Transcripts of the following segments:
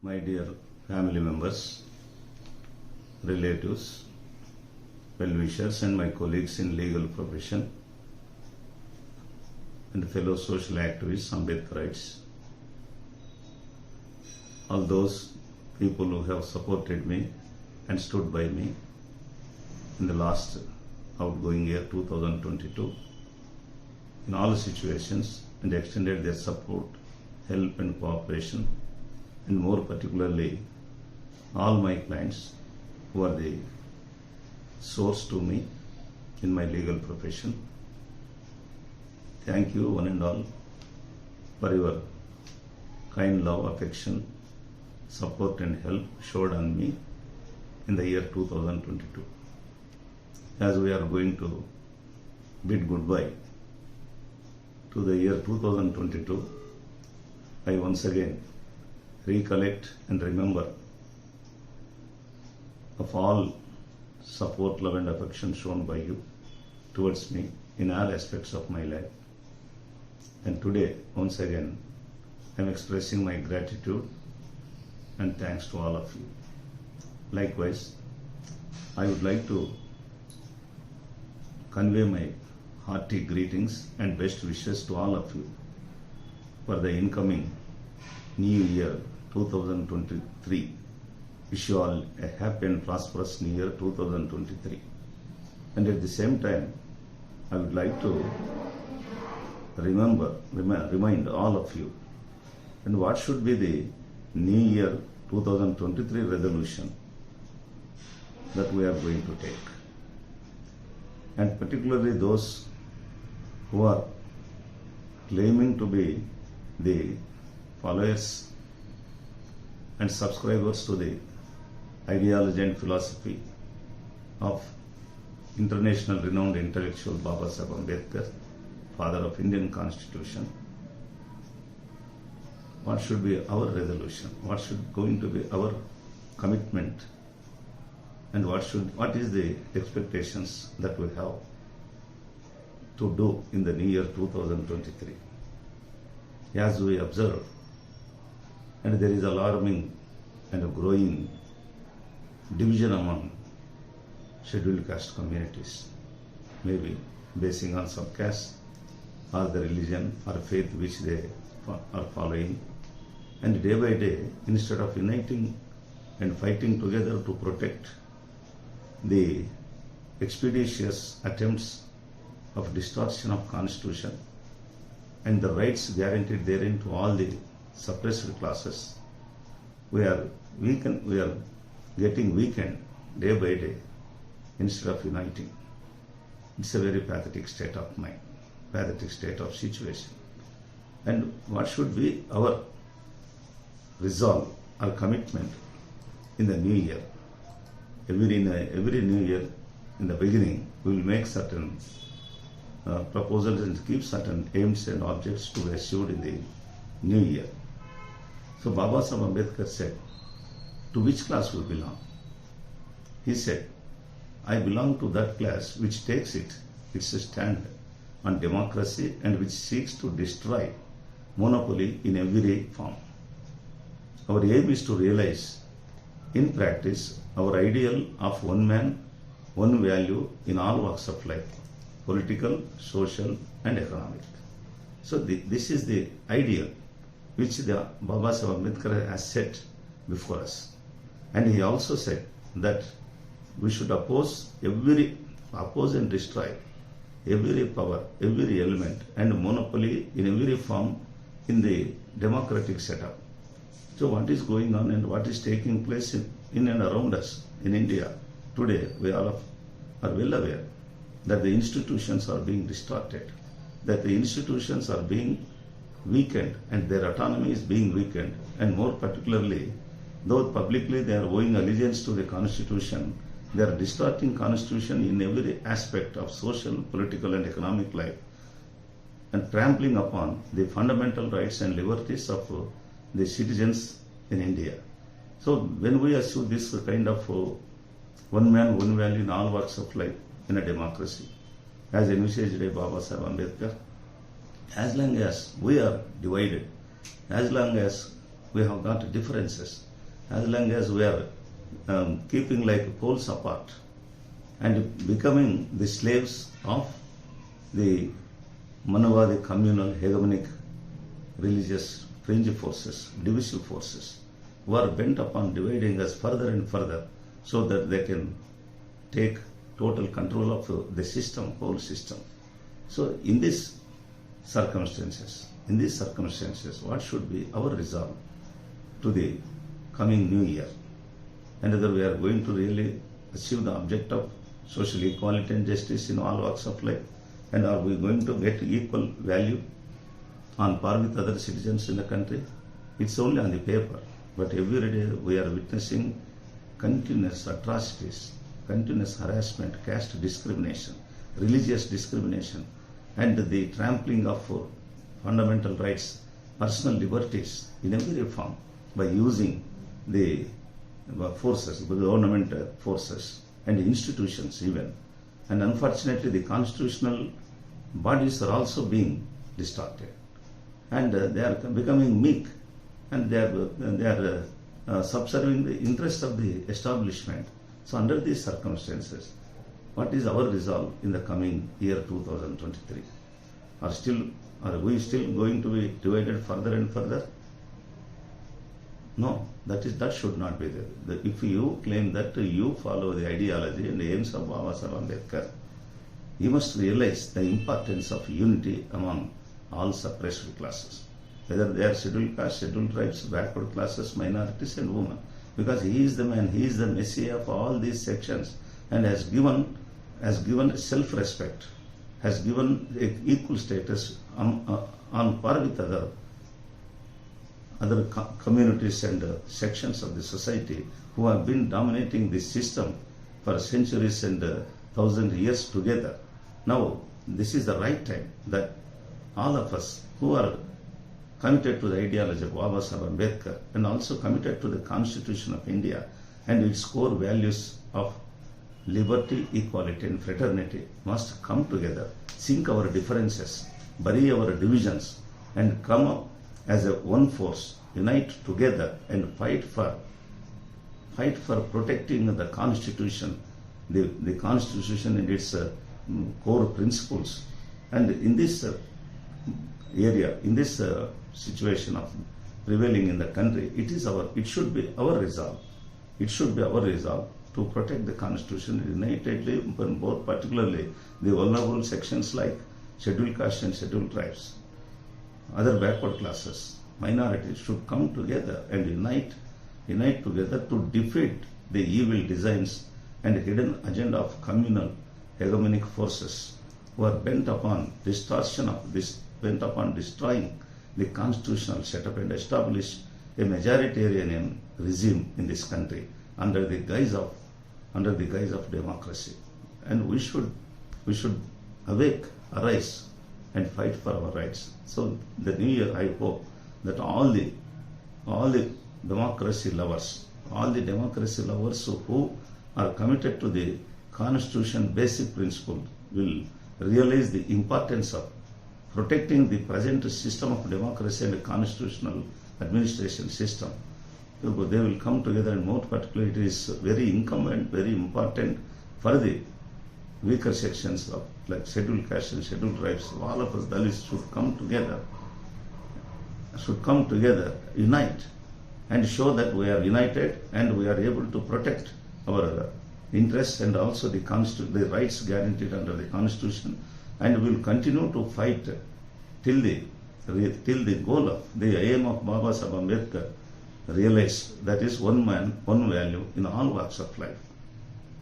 My dear family members, relatives, well-wishers and my colleagues in legal profession and fellow social activists, Ambedkarites, all those people who have supported me and stood by me in the last outgoing year 2022 in all situations and extended their support, help and cooperation, and more particularly all my clients who are the source to me in my legal profession. Thank you one and all for your kind love, affection, support and help showed on me in the year 2022. As we are going to bid goodbye to the year 2022, I once again recollect and remember of all support, love and affection shown by you towards me in all aspects of my life. And today, once again, I am expressing my gratitude and thanks to all of you. Likewise, I would like to convey my hearty greetings and best wishes to all of you for the incoming new year 2023. Wish you all a happy and prosperous new year 2023. And at the same time, I would like to remind all of you and what should be the new year 2023 resolution that we are going to take. And particularly those who are claiming to be the followers and subscribers to the ideology and philosophy of international renowned intellectual Babasaheb Ambedkar, father of Indian Constitution. What should be our resolution? What should going to be our commitment? And what is the expectations that we have to do in the new year 2023? As we observe, and there is alarming and a growing division among scheduled caste communities, maybe basing on some caste or the religion or faith which they are following. And day by day, instead of uniting and fighting together to protect the expeditious attempts of distortion of Constitution and the rights guaranteed therein to all the suppressed classes, we are getting weakened day by day instead of uniting. It's a very pathetic state of mind, pathetic state of situation. And what should be our resolve, our commitment in the new year? Every new year, in the beginning, we will make certain proposals and keep certain aims and objects to be achieved in the new year. So Babasaheb Ambedkar said, to which class we belong? He said, I belong to that class which takes its stand on democracy and which seeks to destroy monopoly in every form. Our aim is to realize in practice our ideal of one man, one value in all walks of life, political, social and economic. So this is the ideal which the Babasaheb Ambedkar has set before us. And he also said that we should oppose and destroy every power, every element and monopoly in every form in the democratic setup. So what is going on and what is taking place in and around us in India today, we all are well aware that the institutions are being distorted, that the institutions are being weakened and their autonomy is being weakened, and more particularly, though publicly they are owing allegiance to the Constitution, they are distorting Constitution in every aspect of social, political and economic life and trampling upon the fundamental rights and liberties of the citizens in India. So when we achieve this kind of one man, one value in all walks of life in a democracy, as envisaged by Babasaheb Ambedkar, as long as we are divided, as long as we have got differences, as long as we are keeping like poles apart and becoming the slaves of the Manavadi communal hegemonic religious fringe forces, divisive forces, who are bent upon dividing us further and further so that they can take total control of the system, whole system. So in these circumstances, what should be our resolve to the coming new year? And whether we are going to really achieve the object of social equality and justice in all walks of life, and are we going to get equal value on par with other citizens in the country? It's only on the paper, but every day we are witnessing continuous atrocities, continuous harassment, caste discrimination, religious discrimination, and the trampling of fundamental rights, personal liberties in every form by using the forces, the government forces and institutions even. And unfortunately, the constitutional bodies are also being distorted, and they are becoming meek, and they are subserving the interests of the establishment. So under these circumstances, what is our resolve in the coming year 2023? Are we still going to be divided further and further? No, that should not be there. If you claim that you follow the ideology and the aims of Sri.Y.Jaya Ambedkar, you must realize the importance of unity among all suppressed classes, whether they are scheduled caste, scheduled tribes, backward classes, minorities and women, because he is the man, he is the messiah of all these sections, and has given self-respect, has given equal status on par with other communities and sections of the society who have been dominating this system for centuries and 1,000 years together. Now, this is the right time that all of us who are committed to the ideology of Sri.Y.Jaya Ambedkar and also committed to the Constitution of India and its core values of liberty, equality and fraternity must come together, sink our differences, bury our divisions, and come up as a one force, unite together and fight for protecting the Constitution, the Constitution and its core principles. And in this area, in this situation of prevailing in the country, it should be our resolve. It should be our resolve to protect the Constitution unitedly, both particularly the vulnerable sections like scheduled caste and scheduled tribes. Other backward classes, minorities should come together and unite together to defeat the evil designs and hidden agenda of communal hegemonic forces who are bent upon distortion of this, bent upon destroying the constitutional setup and establish a majoritarian regime in this country under the guise of democracy. And we should arise and fight for our rights. So the new year, I hope that all the democracy lovers who are committed to the Constitution basic principle will realize the importance of protecting the present system of democracy and the constitutional administration system. They will come together, and more particularly it is very incumbent, very important for the weaker sections of like scheduled caste and scheduled tribes. All of us Dalits should come together, unite, and show that we are united and we are able to protect our interests and also the rights guaranteed under the Constitution, and we will continue to fight till the goal of the aim of Sri.Y.Jaya Ambedkar realized, that is one man, one value in all walks of life.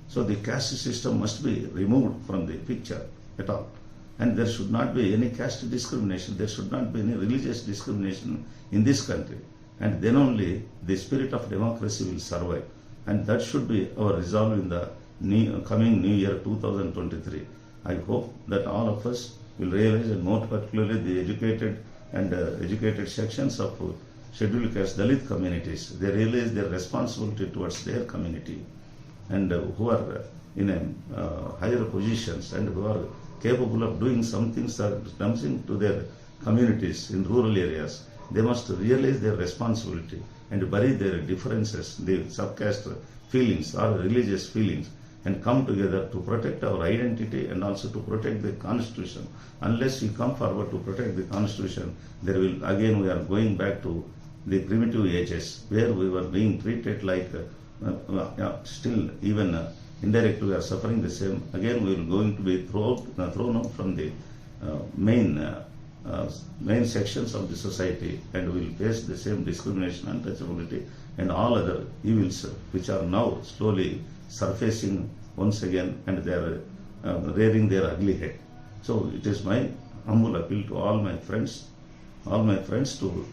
So the caste system must be removed from the picture at all, and there should not be any caste discrimination, there should not be any religious discrimination in this country, and then only the spirit of democracy will survive. And that should be our resolve in the coming new year 2023. I hope that all of us will realize, and more particularly the educated sections of scheduled caste Dalit communities, they realize their responsibility towards their community, and who are in higher positions and who are capable of doing something to their communities in rural areas. They must realize their responsibility and bury their differences, the subcaste feelings or religious feelings, and come together to protect our identity and also to protect the Constitution. Unless we come forward to protect the Constitution, there will again we are going back to the primitive ages where we were being treated like still even indirectly we are suffering the same. Again we will going to be thrown out from the main sections of the society, and we will face the same discrimination, untouchability, and all other evils which are now slowly surfacing once again, and they are rearing their ugly head. So it is my humble appeal to all my friends to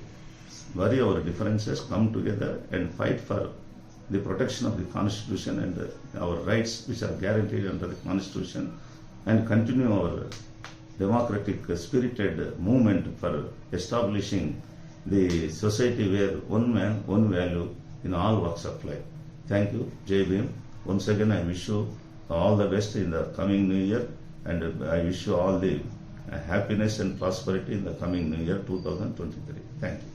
bury our differences, come together and fight for the protection of the Constitution and our rights which are guaranteed under the Constitution, and continue our democratic spirited movement for establishing the society where one man, one value in all walks of life. Thank you. Jai Bhim. Once again, I wish you all the best in the coming new year, and I wish you all the happiness and prosperity in the coming new year 2023. Thank you.